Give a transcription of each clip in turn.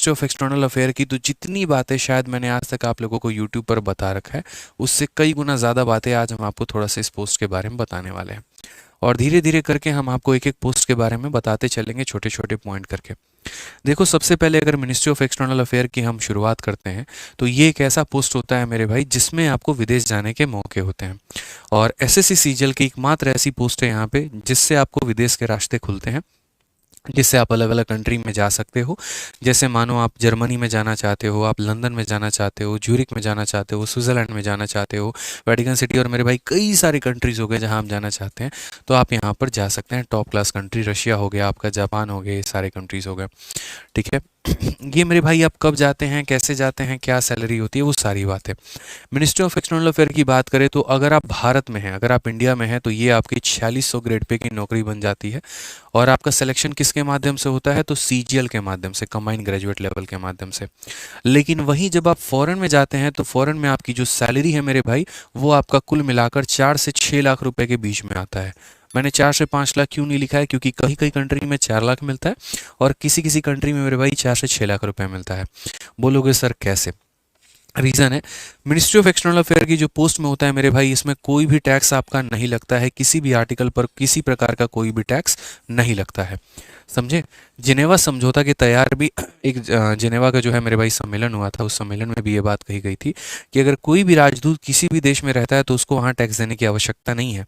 Ministry of external affair की, तो जितनी बातें शायद मैंने आज तक आप लोगों को यूट्यूब पर बता रखा है, उससे कई गुना ज़्यादा बातें आज हम आपको थोड़ा सा इस पोस्ट के बारे में बताने वाले हैं। और धीरे धीरे करके हम आपको एक एक पोस्ट के बारे में बताते चलेंगे, छोटे छोटे पॉइंट करके। देखो, सबसे पहले अगर मिनिस्ट्री ऑफ एक्सटर्नल अफेयर की हम शुरुआत करते हैं, तो ये एक ऐसा पोस्ट होता है मेरे भाई जिसमें आपको विदेश जाने के मौके होते हैं। और एसएससी सीजीएल की एकमात्र ऐसी पोस्ट है यहाँ पे जिससे आपको विदेश के रास्ते खुलते हैं, जिससे आप अलग अलग कंट्री में जा सकते हो। जैसे मानो आप जर्मनी में जाना चाहते हो, आप लंदन में जाना चाहते हो, ज्यूरिक में जाना चाहते हो, स्विट्ज़रलैंड में जाना चाहते हो, वेटिकन सिटी, और मेरे भाई कई सारे कंट्रीज़ हो गए जहां आप जाना चाहते हैं, तो आप यहां पर जा सकते हैं। टॉप क्लास कंट्री रशिया हो गया आपका, जापान हो गए, ये सारे कंट्रीज़ हो गए। ठीक है। ये मेरे भाई आप कब जाते हैं, कैसे जाते हैं, क्या सैलरी होती है, वो सारी बातें। मिनिस्ट्री ऑफ एक्सटर्नल अफेयर की बात करें तो अगर आप भारत में हैं, अगर आप इंडिया में हैं, तो ये आपकी 4600 ग्रेड पे की नौकरी बन जाती है। और आपका सिलेक्शन किसके माध्यम से होता है, तो सीजीएल के माध्यम से, कंबाइंड ग्रेजुएट लेवल के माध्यम से। लेकिन वहीं जब आप फॉरेन में जाते हैं, तो फॉरेन में आपकी जो सैलरी है मेरे भाई, वो आपका कुल मिलाकर 4 से 6 लाख रुपए के बीच में आता है। मैंने 4 से 5 लाख क्यों नहीं लिखा है, क्योंकि कहीं कहीं कंट्री में 4 लाख मिलता है और किसी किसी कंट्री में मेरे भाई 4 से 6 लाख रुपए मिलता है। बोलोगे सर कैसे? रीज़न है, मिनिस्ट्री ऑफ एक्सटर्नल अफेयर की जो पोस्ट में होता है मेरे भाई, इसमें कोई भी टैक्स आपका नहीं लगता है, किसी भी आर्टिकल पर किसी प्रकार का कोई भी टैक्स नहीं लगता है। समझे? जिनेवा समझौता के तैयार भी एक जिनेवा का जो है मेरे भाई सम्मेलन हुआ था, उस सम्मेलन में भी ये बात कही गई थी कि अगर कोई भी राजदूत किसी भी देश में रहता है तो उसको वहाँ टैक्स देने की आवश्यकता नहीं है।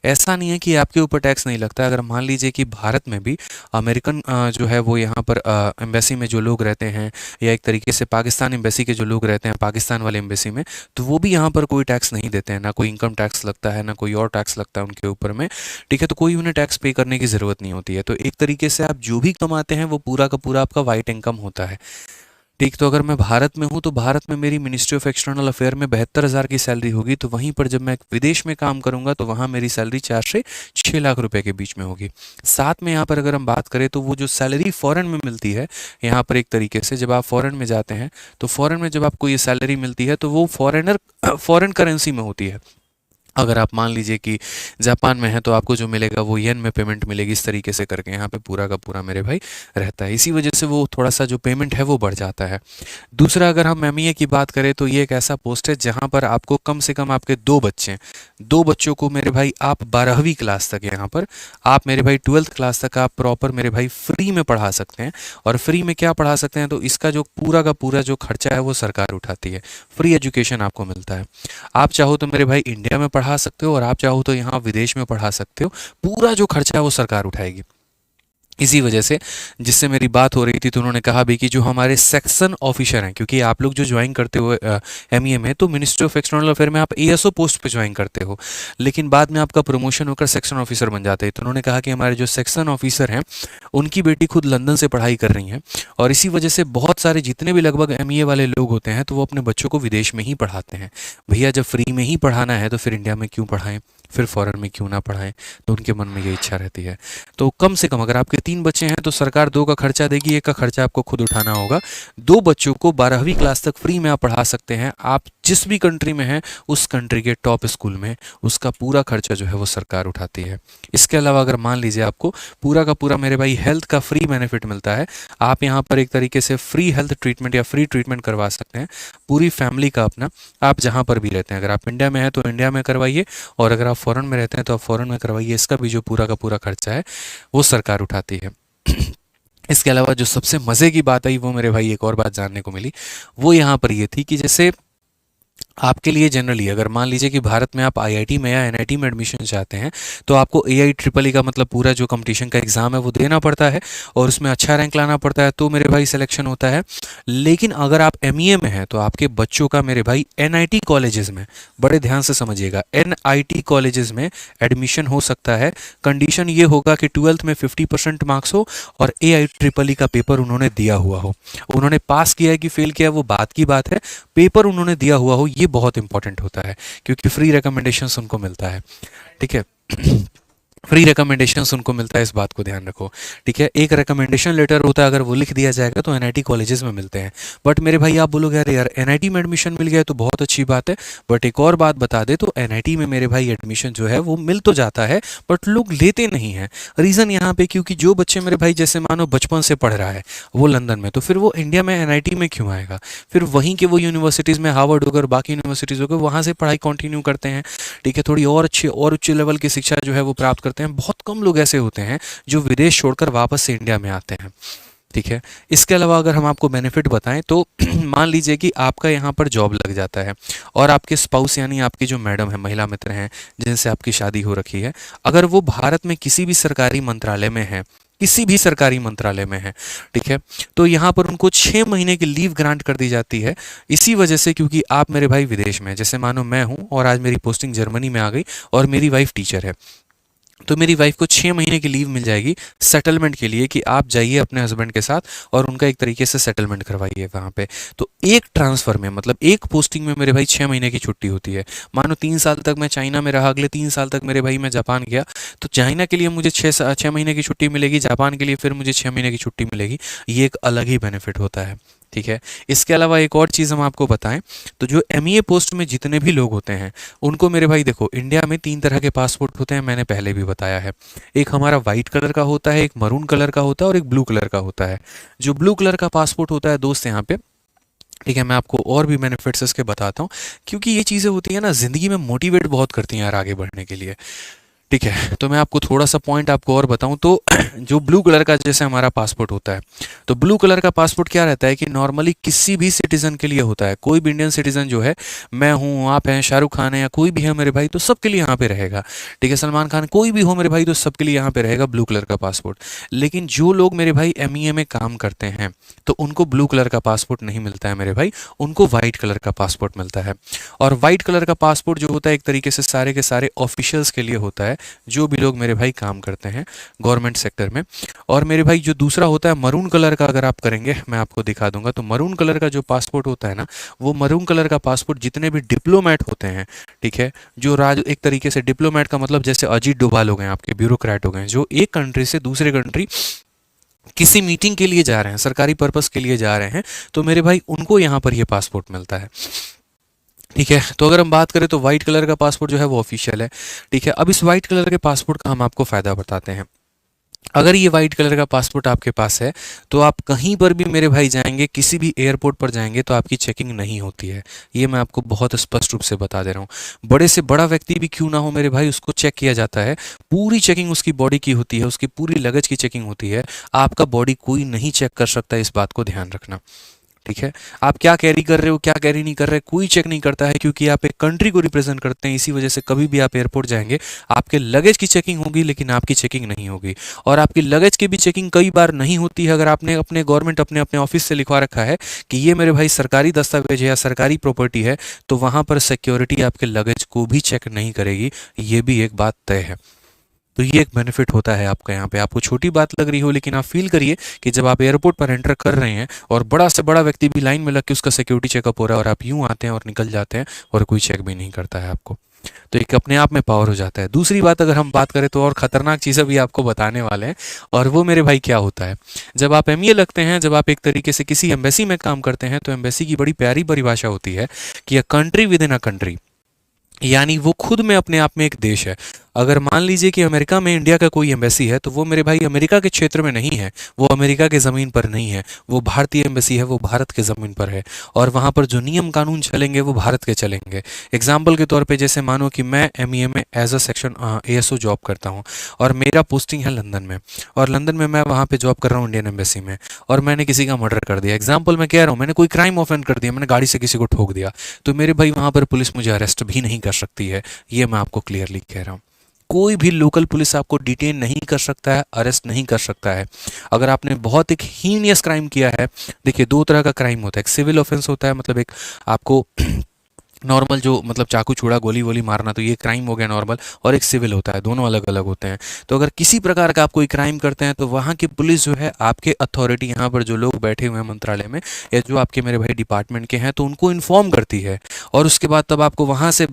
ऐसा नहीं है कि आपके ऊपर टैक्स नहीं लगता है। अगर मान लीजिए कि भारत में भी अमेरिकन जो है वो यहाँ पर एम्बेसी में जो लोग रहते हैं, या एक तरीके से पाकिस्तान एम्बेसी के जो लोग रहते हैं पाकिस्तान वाले एम्बेसी में, तो वो भी यहाँ पर कोई टैक्स नहीं देते हैं, ना कोई इनकम टैक्स लगता है, ना कोई और टैक्स लगता है उनके ऊपर में। ठीक है, तो कोई उन्हें टैक्स पे करने की ज़रूरत नहीं होती है। तो एक तरीके से आप जो भी कमाते हैं वो पूरा का पूरा आपका वाइट इनकम होता है। ठीक, तो अगर मैं भारत में हूँ तो भारत में मेरी मिनिस्ट्री ऑफ एक्सटर्नल अफेयर में 72,000 की सैलरी होगी, तो वहीं पर जब मैं विदेश में काम करूंगा तो वहाँ मेरी सैलरी 4 से 6 लाख रुपए के बीच में होगी। साथ में यहाँ पर अगर हम बात करें तो वो जो सैलरी फॉरेन में मिलती है, यहाँ पर एक तरीके से जब आप फॉरेन में जाते हैं तो फॉरेन में जब आपको ये सैलरी मिलती है तो वो फॉरेन करेंसी में होती है। अगर आप मान लीजिए कि जापान में है तो आपको जो मिलेगा वो येन में पेमेंट मिलेगी, इस तरीके से करके यहाँ पे पूरा का पूरा मेरे भाई रहता है। इसी वजह से वो थोड़ा सा जो पेमेंट है वो बढ़ जाता है। दूसरा, अगर हम एमईए की बात करें तो ये एक ऐसा पोस्ट है जहाँ पर आपको कम से कम आपके 2 बच्चे हैं, 2 बच्चों को मेरे भाई आप 12वीं क्लास तक, यहाँ पर आप मेरे भाई 12th क्लास तक आप प्रॉपर मेरे भाई फ्री में पढ़ा सकते हैं। और फ्री में क्या पढ़ा सकते हैं, तो इसका जो पूरा का पूरा जो खर्चा है वो सरकार उठाती है। फ्री एजुकेशन आपको मिलता है। आप चाहो तो मेरे भाई इंडिया में पढ़ा सकते हो और आप चाहो तो यहाँ विदेश में पढ़ा सकते हो, पूरा जो खर्चा है वो सरकार उठाएगी। इसी वजह से, जिससे मेरी बात हो रही थी तो उन्होंने कहा भी कि जो हमारे सेक्शन ऑफिसर हैं, क्योंकि आप लोग जो ज्वाइन करते हो एमईए में, तो मिनिस्ट्री ऑफ एक्सटर्नल अफेयर में आप एएसओ पोस्ट पे ज्वाइन करते हो, लेकिन बाद में आपका प्रमोशन होकर सेक्शन ऑफिसर बन जाते हैं। तो उन्होंने कहा कि हमारे जो सेक्शन ऑफिसर हैं उनकी बेटी खुद लंदन से पढ़ाई कर रही हैं, और इसी वजह से बहुत सारे जितने भी लगभग एमईए वाले लोग होते हैं तो वो अपने बच्चों को विदेश में ही पढ़ाते हैं। भैया, जब फ्री में ही पढ़ाना है तो फिर इंडिया में क्यों पढ़ाएं, फिर फॉरेन में क्यों ना पढ़ाएं? तो उनके मन में ये इच्छा रहती है। तो कम से कम अगर आपके 3 बच्चे हैं तो सरकार 2 का खर्चा देगी, 1 का खर्चा आपको खुद उठाना होगा। 2 बच्चों को 12वीं क्लास तक फ्री में आप पढ़ा सकते हैं। आप जिस भी कंट्री में हैं उस कंट्री के टॉप स्कूल में, उसका पूरा खर्चा जो है वो सरकार उठाती है। इसके अलावा अगर मान लीजिए आपको पूरा का पूरा मेरे भाई हेल्थ का फ्री बेनिफिट मिलता है, आप यहाँ पर एक तरीके से फ्री हेल्थ ट्रीटमेंट या फ्री ट्रीटमेंट करवा सकते हैं पूरी फैमिली का अपना, आप जहाँ पर भी रहते हैं। अगर आप इंडिया में हैं तो इंडिया में करवाइए, और अगर आप फॉरेन में रहते हैं तो आप फॉरेन में करवाइए। इसका भी जो पूरा का पूरा खर्चा है वो सरकार उठाती है। इसके अलावा जो सबसे मज़े की बात आई वो मेरे भाई एक और बात जानने को मिली, वो यहाँ पर ये थी कि जैसे आपके लिए जनरली अगर मान लीजिए कि भारत में आप आईआईटी में या एनआईटी में एडमिशन चाहते हैं तो आपको AIEEE का मतलब पूरा जो कंपटीशन का एग्ज़ाम है वो देना पड़ता है और उसमें अच्छा रैंक लाना पड़ता है, तो मेरे भाई सिलेक्शन होता है। लेकिन अगर आप एमईए में हैं तो आपके बच्चों का मेरे भाई एनआईटी कॉलेजेस में, बड़े ध्यान से समझिएगा, एनआईटी कॉलेजेस में एडमिशन हो सकता है। कंडीशन ये होगा कि 12th में 50% मार्क्स हो और AIEEE का पेपर उन्होंने दिया हुआ हो। उन्होंने पास किया है कि फेल किया वो बात की बात है, पेपर उन्होंने दिया हुआ हो ये बहुत इंपॉर्टेंट होता है, क्योंकि फ्री रिकमेंडेशंस उनको मिलता है। ठीक है। फ्री रिकमेंडेशंस उनको मिलता है, इस बात को ध्यान रखो। ठीक है, एक रिकमेंडेशन लेटर होता है, अगर वो लिख दिया जाएगा तो एनआईटी कॉलेजेस में मिलते हैं। बट मेरे भाई आप बोलोगे अरे यार एनआईटी में एडमिशन मिल गया तो बहुत अच्छी बात है, बट एक और बात बता दे तो एनआईटी में मेरे भाई एडमिशन जो है वो मिल तो जाता है बट लोग लेते नहीं हैं। रीज़न यहाँ पे क्योंकि जो बच्चे मेरे भाई जैसे मानो बचपन से पढ़ रहा है वो लंदन में, तो फिर वो इंडिया में एनआईटी में क्यों आएगा? फिर वहीं के वो यूनिवर्सिटीज़ में हार्वर्ड होकर बाकी यूनिवर्सिटीज़ होकर वहाँ से पढ़ाई कंटिन्यू करते हैं। ठीक है, थोड़ी और अच्छी और उच्च लेवल की शिक्षा जो है वो प्राप्त करते हैं। बहुत कम लोग ऐसे होते हैं जो विदेश छोड़कर वापस से इंडिया में आते हैं। ठीक है, इसके अलावा अगर हम आपको बेनिफिट बताएं तो मान लीजिए कि आपका यहाँ पर जॉब लग जाता है और आपके स्पाउस यानी आपकी जो मैडम है, महिला मित्र हैं जिनसे आपकी शादी हो रखी है, अगर वो भारत में किसी भी सरकारी मंत्रालय में है, किसी भी सरकारी मंत्रालय में है, ठीक है, तो यहाँ पर उनको 6 महीने की लीव ग्रांट कर दी जाती है। इसी वजह से क्योंकि आप मेरे भाई विदेश में, जैसे मानो मैं हूँ और आज मेरी पोस्टिंग जर्मनी में आ गई और मेरी वाइफ टीचर है, तो मेरी वाइफ को 6 महीने की लीव मिल जाएगी सेटलमेंट के लिए कि आप जाइए अपने हस्बैंड के साथ और उनका एक तरीके से सेटलमेंट करवाइए वहाँ पे। तो एक ट्रांसफ़र में मतलब एक पोस्टिंग में मेरे भाई 6 महीने की छुट्टी होती है। मानो 3 साल तक मैं चाइना में रहा, अगले 3 साल तक मेरे भाई मैं जापान गया, तो चाइना के लिए मुझे 6 महीने की छुट्टी मिलेगी, जापान के लिए फिर मुझे 6 महीने की छुट्टी मिलेगी। ये एक अलग ही बेनिफिट होता है। ठीक है, इसके अलावा एक और चीज़ हम आपको बताएं तो जो एमईए पोस्ट में जितने भी लोग होते हैं उनको मेरे भाई देखो, इंडिया में 3 तरह के पासपोर्ट होते हैं, मैंने पहले भी बताया है। एक हमारा वाइट कलर का होता है, एक मरून कलर का होता है और एक ब्लू कलर का होता है। जो ब्लू कलर का पासपोर्ट होता है दोस्त यहाँ पे, ठीक है, मैं आपको और भी बेनिफिट्स इसके बताता हूँ, क्योंकि ये चीज़ें होती हैं ना ज़िंदगी में मोटिवेट बहुत करती हैं यार आगे बढ़ने के लिए। ठीक है, तो मैं आपको थोड़ा सा पॉइंट आपको और बताऊं तो जो ब्लू कलर का जैसे हमारा पासपोर्ट होता है, तो ब्लू कलर का पासपोर्ट क्या रहता है कि नॉर्मली किसी भी सिटीज़न के लिए होता है। कोई भी इंडियन सिटीज़न जो है, मैं हूँ, आप हैं, शाहरुख खान है या कोई भी है मेरे भाई, तो सबके लिए यहाँ पे रहेगा। ठीक है, सलमान खान, कोई भी हो मेरे भाई, तो सबके लिए यहाँ पे रहेगा ब्लू कलर का पासपोर्ट। लेकिन जो लोग मेरे भाई एमईए में काम करते हैं तो उनको ब्लू कलर का पासपोर्ट नहीं मिलता है मेरे भाई, उनको वाइट कलर का पासपोर्ट मिलता है। और वाइट कलर का पासपोर्ट जो होता है एक तरीके से सारे के सारे ऑफिशियल्स के लिए होता है, जो भी लोग मेरे भाई काम करते हैं गवर्नमेंट सेक्टर में। और मेरे भाई जो दूसरा होता है मरून कलर का, अगर आप करेंगे मैं आपको दिखा दूंगा, तो मरून कलर का जो पासपोर्ट होता है ना, वो मरून कलर का पासपोर्ट जितने भी डिप्लोमेट होते हैं, ठीक है, जो राज एक तरीके से डिप्लोमेट का मतलब जैसे अजीत डोभाल हो गए आपके, ब्यूरोक्रेट हो गए, जो एक कंट्री से दूसरे कंट्री किसी मीटिंग के लिए जा रहे हैं, सरकारी पर्पस के लिए जा रहे हैं, तो मेरे भाई उनको यहाँ पर ये पासपोर्ट मिलता है। ठीक है, तो अगर हम बात करें तो वाइट कलर का पासपोर्ट जो है वो ऑफिशियल है। ठीक है, अब इस वाइट कलर के पासपोर्ट का हम आपको फ़ायदा बताते हैं। अगर ये वाइट कलर का पासपोर्ट आपके पास है तो आप कहीं पर भी मेरे भाई जाएंगे, किसी भी एयरपोर्ट पर जाएंगे तो आपकी चेकिंग नहीं होती है। ये मैं आपको बहुत स्पष्ट रूप से बता दे रहा हूँ। बड़े से बड़ा व्यक्ति भी क्यों ना हो मेरे भाई, उसको चेक किया जाता है, पूरी चेकिंग उसकी बॉडी की होती है, उसकी पूरी लगेज की चेकिंग होती है। आपका बॉडी कोई नहीं चेक कर सकता, इस बात को ध्यान रखना। ठीक है, आप क्या कैरी कर रहे हो, क्या कैरी नहीं कर रहे, कोई चेक नहीं करता है, क्योंकि आप एक कंट्री को रिप्रेजेंट करते हैं। इसी वजह से कभी भी आप एयरपोर्ट जाएंगे, आपके लगेज की चेकिंग होगी लेकिन आपकी चेकिंग नहीं होगी। और आपकी लगेज की भी चेकिंग कई बार नहीं होती है। अगर आपने अपने गवर्नमेंट अपने अपने ऑफिस से लिखवा रखा है कि ये मेरे भाई सरकारी दस्तावेज है या सरकारी प्रॉपर्टी है, तो वहाँ पर सिक्योरिटी आपके लगेज को भी चेक नहीं करेगी। ये भी एक बात तय है। तो ये एक बेनिफिट होता है आपका यहाँ पे। आपको छोटी बात लग रही हो लेकिन आप फील करिए कि जब आप एयरपोर्ट पर एंटर कर रहे हैं और बड़ा से बड़ा व्यक्ति भी लाइन में लग के उसका सिक्योरिटी चेकअप हो रहा है और आप यूं आते हैं और निकल जाते हैं और कोई चेक भी नहीं करता है आपको, तो एक अपने आप में पावर हो जाता है। दूसरी बात अगर हम बात करें तो और ख़तरनाक चीज़ें भी आपको बताने वाले हैं, और वो मेरे भाई क्या होता है, जब आप एमईए लगते हैं, जब आप एक तरीके से किसी एम्बेसी में काम करते हैं, तो एम्बेसी की बड़ी प्यारी परिभाषा होती है कि a country with in a country, यानी वो खुद में अपने आप में एक देश है। अगर मान लीजिए कि अमेरिका में इंडिया का कोई एम्बेसी है तो वो मेरे भाई अमेरिका के क्षेत्र में नहीं है, वो अमेरिका के ज़मीन पर नहीं है, वो भारतीय एम्बेसी है, वो भारत के ज़मीन पर है। और वहाँ पर जो नियम कानून चलेंगे वो भारत के चलेंगे। एग्जाम्पल के तौर पे जैसे मानो कि मैं एमईए में as a section ASO job करता हूँ और मेरा पोस्टिंग है लंदन में, और लंदन में मैं वहाँ पर जॉब कर रहा हूँ इंडियन एम्बेसी में, और मैंने किसी का मर्डर कर दिया, एग्जाम्पल मैं कह रहा हूँ, मैंने कोई क्राइम ऑफेंड कर दिया, मैंने गाड़ी से किसी को ठोक दिया, तो मेरे भाई वहाँ पर पुलिस मुझे अरेस्ट भी नहीं कर सकती है। ये मैं आपको क्लियरली कह रहा हूँ। कोई भी लोकल पुलिस आपको डिटेन नहीं कर सकता है, अरेस्ट नहीं कर सकता है। अगर आपने बहुत एक हीनियस क्राइम किया है, देखिए 2 तरह का क्राइम होता है, एक सिविल ऑफेंस होता है, मतलब एक आपको नॉर्मल जो मतलब चाकू छुड़ा गोली वोली मारना, तो ये क्राइम हो गया नॉर्मल, और एक सिविल होता है, दोनों अलग अलग होते हैं। तो अगर किसी प्रकार का आप कोई क्राइम करते हैं तो वहाँ की पुलिस जो है आपके अथॉरिटी, यहाँ पर जो लोग बैठे हुए हैं मंत्रालय में या जो आपके मेरे भाई डिपार्टमेंट के हैं, तो उनको इन्फॉर्म करती है, और उसके बाद तब आपको वहाँ से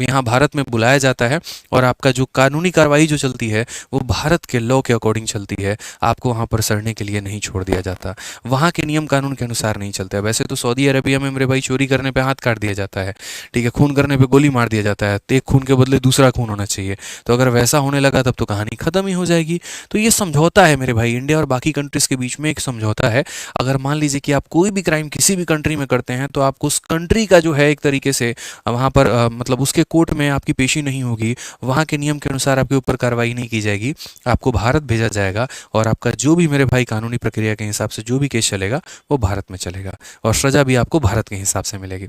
यहाँ भारत में बुलाया जाता है और आपका जो कानूनी कार्रवाई जो चलती है वो भारत के लॉ के अकॉर्डिंग चलती है। आपको वहाँ पर सड़ने के लिए नहीं छोड़ दिया जाता, वहाँ के नियम कानून के अनुसार नहीं चलता है। वैसे तो सऊदी अरबिया में मेरे भाई चोरी करने पे हाथ काट दिया जाता है, ठीक है, खून करने पे गोली मार दिया जाता है, तो एक खून के बदले दूसरा खून होना चाहिए। तो अगर वैसा होने लगा तब तो कहानी खत्म ही हो जाएगी। तो ये समझौता है मेरे भाई, इंडिया और बाकी कंट्रीज के बीच में एक समझौता है। अगर मान लीजिए कि आप कोई भी क्राइम किसी भी कंट्री में करते हैं तो आपको उस कंट्री का जो है एक तरीके से वहाँ पर मतलब उसके कोर्ट में आपकी पेशी नहीं होगी, वहाँ के नियम के अनुसार आपके ऊपर कार्रवाई नहीं की जाएगी, आपको भारत भेजा जाएगा और आपका जो भी मेरे भाई कानूनी प्रक्रिया के हिसाब से जो भी केस चलेगा वो भारत में चलेगा और सजा भी आपको भारत के हिसाब से मिलेगी,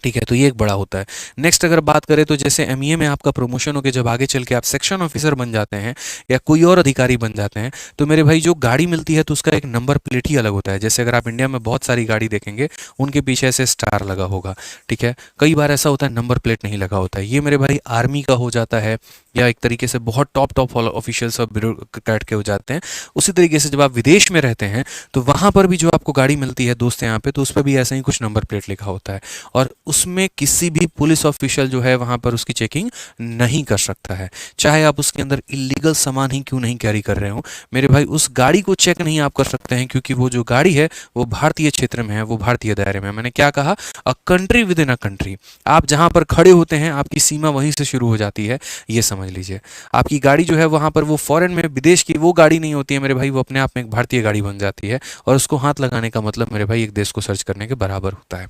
ठीक है। तो ये एक बड़ा होता है। नेक्स्ट अगर बात करें तो जैसे एमईए में आपका प्रमोशन होकर जब आगे चल के आप सेक्शन ऑफिसर बन जाते हैं या कोई और अधिकारी बन जाते हैं तो मेरे भाई जो गाड़ी मिलती है तो उसका एक नंबर प्लेट ही अलग होता है। जैसे अगर आप इंडिया में बहुत सारी गाड़ी देखेंगे उनके पीछे ऐसे स्टार लगा होगा, ठीक है। कई बार ऐसा होता है नंबर प्लेट नहीं लगा होता है। ये मेरे भाई आर्मी का हो जाता है या एक तरीके से बहुत टॉप ऑफिशियल्स और ब्यूरोक्रेट के हो जाते हैं। उसी तरीके से जब आप विदेश में रहते हैं तो वहाँ पर भी जो आपको गाड़ी मिलती है दोस्त यहाँ पे, तो उस पर भी ऐसा ही कुछ नंबर प्लेट लिखा होता है और उसमें किसी भी पुलिस ऑफिशियल जो है वहाँ पर उसकी चेकिंग नहीं कर सकता है, चाहे आप उसके अंदर इलीगल सामान ही क्यों नहीं कैरी कर रहे हो। मेरे भाई उस गाड़ी को चेक नहीं आप कर सकते हैं क्योंकि वो जो गाड़ी है वो भारतीय क्षेत्र में है, वो भारतीय दायरे में है। मैंने क्या कहा, a country with in a country. आप जहाँ पर खड़े होते हैं आपकी सीमा वहीं से शुरू हो जाती है, ये समझ लीजिए। आपकी गाड़ी जो है वहाँ पर वो फॉरेन में विदेश की वो गाड़ी नहीं होती है मेरे भाई, वो अपने आप में एक भारतीय गाड़ी बन जाती है और उसको हाथ लगाने का मतलब मेरे भाई एक देश को सर्च करने के बराबर होता है,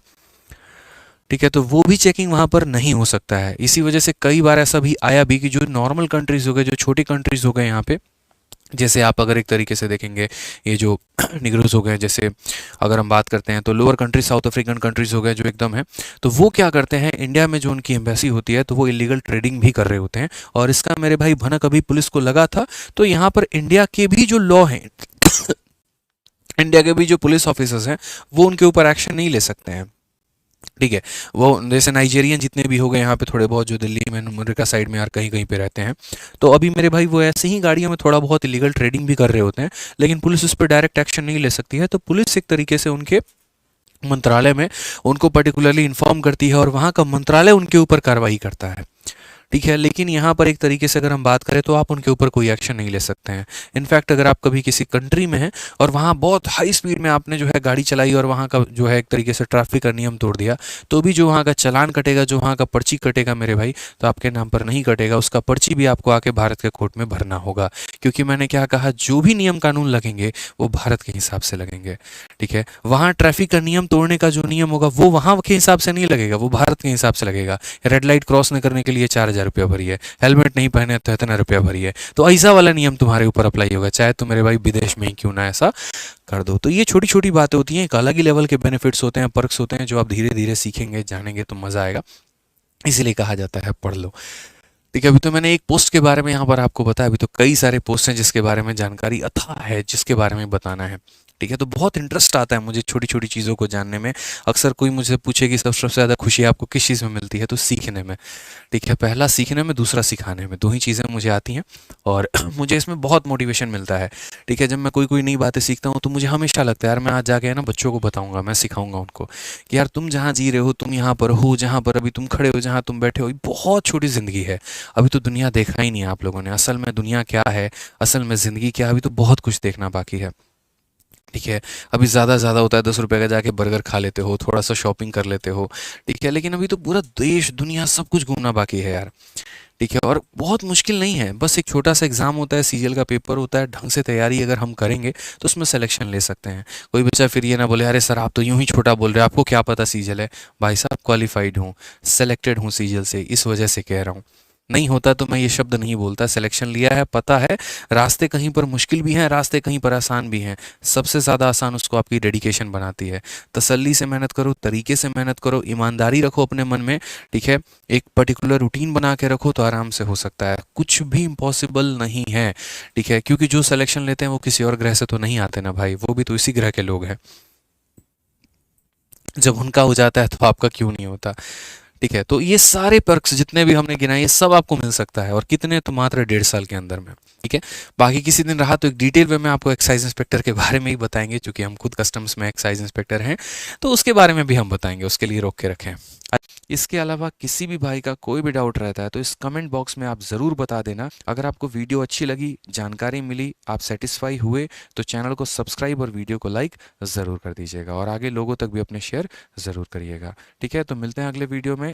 ठीक है। तो वो भी चेकिंग वहाँ पर नहीं हो सकता है। इसी वजह से कई बार ऐसा भी आया भी कि जो नॉर्मल कंट्रीज़ हो गए, जो छोटी कंट्रीज़ हो गए यहाँ पे, जैसे आप अगर एक तरीके से देखेंगे ये जो निग्रोज हो गए, जैसे अगर हम बात करते हैं तो lower countries south African countries हो गए जो एकदम है, तो वो क्या करते हैं इंडिया में जो उनकी एम्बेसी होती है तो वो इलीगल ट्रेडिंग भी कर रहे होते हैं। और इसका मेरे भाई भनक अभी पुलिस को लगा था, तो यहाँ पर इंडिया के भी जो लॉ हैं इंडिया के भी जो पुलिस ऑफिसर्स हैं वो उनके ऊपर एक्शन नहीं ले सकते हैं, ठीक है। वो जैसे नाइजीरियन जितने भी हो गए यहाँ पे थोड़े बहुत जो दिल्ली में अमेरिका साइड में यार कहीं कहीं पे रहते हैं, तो अभी मेरे भाई वो ऐसे ही गाड़ियों में थोड़ा बहुत इलीगल ट्रेडिंग भी कर रहे होते हैं, लेकिन पुलिस उस पर डायरेक्ट एक्शन नहीं ले सकती है। तो पुलिस एक तरीके से उनके मंत्रालय में उनको पर्टिकुलरली इन्फॉर्म करती है और वहाँ का मंत्रालय उनके ऊपर कार्रवाई करता है, ठीक है। लेकिन यहाँ पर एक तरीके से अगर हम बात करें तो आप उनके ऊपर कोई एक्शन नहीं ले सकते हैं। इनफैक्ट अगर आप कभी किसी कंट्री में हैं और वहाँ बहुत हाई स्पीड में आपने जो है गाड़ी चलाई और वहाँ का जो है एक तरीके से ट्रैफिक का नियम तोड़ दिया, तो भी जो वहाँ का चालान कटेगा, जो वहाँ का पर्ची कटेगा मेरे भाई, तो आपके नाम पर नहीं कटेगा, उसका पर्ची भी आपको आके भारत के कोर्ट में भरना होगा। क्योंकि मैंने क्या कहा, जो भी नियम कानून लगेंगे वो भारत के हिसाब से लगेंगे, ठीक है। वहाँ ट्रैफिक का नियम तोड़ने का जो नियम होगा वो वहाँ के हिसाब से नहीं लगेगा, वो भारत के हिसाब से लगेगा। रेड लाइट क्रॉस न करने के लिए 4,000 रुपया भरिए, हेलमेट नहीं पहने तो इतना रुपया भरिए, तो ऐसा वाला नियम तुम्हारे ऊपर अप्लाई होगा, चाहे तो मेरे भाई विदेश में ही क्यों ना ऐसा कर दो। तो ये छोटी छोटी बातें होती हैं, एक अलग ही लेवल के बेनिफिट्स होते हैं, पर्क्स होते हैं, जो आप धीरे धीरे सीखेंगे जानेंगे तो मज़ा आएगा। इसीलिए कहा जाता है पढ़ लो, ठीक है। अभी तो मैंने एक पोस्ट के बारे में यहाँ पर आपको बताया, अभी तो कई सारे पोस्ट हैं जिसके बारे में जानकारी अथाह है, जिसके बारे में बताना है, ठीक है। तो बहुत इंटरेस्ट आता है मुझे छोटी छोटी चीज़ों को जानने में। अक्सर कोई मुझे पूछे कि सबसे ज़्यादा खुशी आपको किस चीज़ में मिलती है, तो सीखने में, ठीक है। पहला सीखने में, दूसरा सिखाने में, दो ही चीज़ें मुझे आती हैं और मुझे इसमें बहुत मोटिवेशन मिलता है, ठीक है। जब मैं कोई कोई नई बातें सीखता हूँ तो मुझे हमेशा लगता है यार मैं आज जाके है ना बच्चों को बताऊँगा, मैं सिखाऊंगा उनको कि यार तुम जहाँ जी रहे हो, तुम यहाँ पर हो, जहाँ पर अभी तुम खड़े हो, जहाँ तुम बैठे हो, ये बहुत छोटी ज़िंदगी है। अभी तो दुनिया देखा ही नहीं है आप लोगों ने, असल में दुनिया क्या है, असल में ज़िंदगी क्या है, अभी तो बहुत कुछ देखना बाकी है, ठीक है। अभी ज़्यादा होता है 10 रुपए का जाके बर्गर खा लेते हो, थोड़ा सा शॉपिंग कर लेते हो, ठीक है। लेकिन अभी तो पूरा देश दुनिया सब कुछ घूमना बाकी है यार, ठीक है। और बहुत मुश्किल नहीं है, बस एक छोटा सा एग्जाम होता है, सीजीएल का पेपर होता है, ढंग से तैयारी अगर हम करेंगे तो उसमें सिलेक्शन ले सकते हैं। कोई बच्चा फिर ये ना बोले अरे सर आप तो यूं ही छोटा बोल रहे हैं, आपको क्या पता सीजीएल है। भाई साहब क्वालिफाइड हूँ, सेलेक्टेड हूँ सीजीएल से, इस वजह से कह रहा हूँ। नहीं होता तो मैं ये शब्द नहीं बोलता, सिलेक्शन लिया है, पता है रास्ते कहीं पर मुश्किल भी हैं, रास्ते कहीं पर आसान भी हैं, सबसे ज़्यादा आसान उसको आपकी डेडिकेशन बनाती है। तसल्ली से मेहनत करो, तरीके से मेहनत करो, ईमानदारी रखो अपने मन में, ठीक है। एक पर्टिकुलर रूटीन बना के रखो तो आराम से हो सकता है, कुछ भी इम्पॉसिबल नहीं है, ठीक है। क्योंकि जो सिलेक्शन लेते हैं वो किसी और ग्रह से तो नहीं आते ना भाई, वो भी तो इसी ग्रह के लोग हैं। जब उनका हो जाता है तो आपका क्यों नहीं होता, ठीक है। तो ये सारे पर्क्स जितने भी हमने गिनाए ये सब आपको मिल सकता है, और कितने, तो मात्र 1.5 साल के अंदर में, ठीक है। बाकी किसी दिन रहा तो एक डिटेल में मैं आपको एक्साइज इंस्पेक्टर के बारे में ही बताएंगे, क्योंकि हम खुद कस्टम्स में एक्साइज इंस्पेक्टर हैं, तो उसके बारे में भी हम बताएंगे, उसके लिए रोक के रखें। इसके अलावा किसी भी भाई का कोई भी डाउट रहता है तो इस कमेंट बॉक्स में आप ज़रूर बता देना। अगर आपको वीडियो अच्छी लगी, जानकारी मिली, आप सेटिस्फाई हुए तो चैनल को सब्सक्राइब और वीडियो को लाइक ज़रूर कर दीजिएगा और आगे लोगों तक भी अपने शेयर ज़रूर करिएगा। ठीक है, तो मिलते हैं अगले वीडियो में।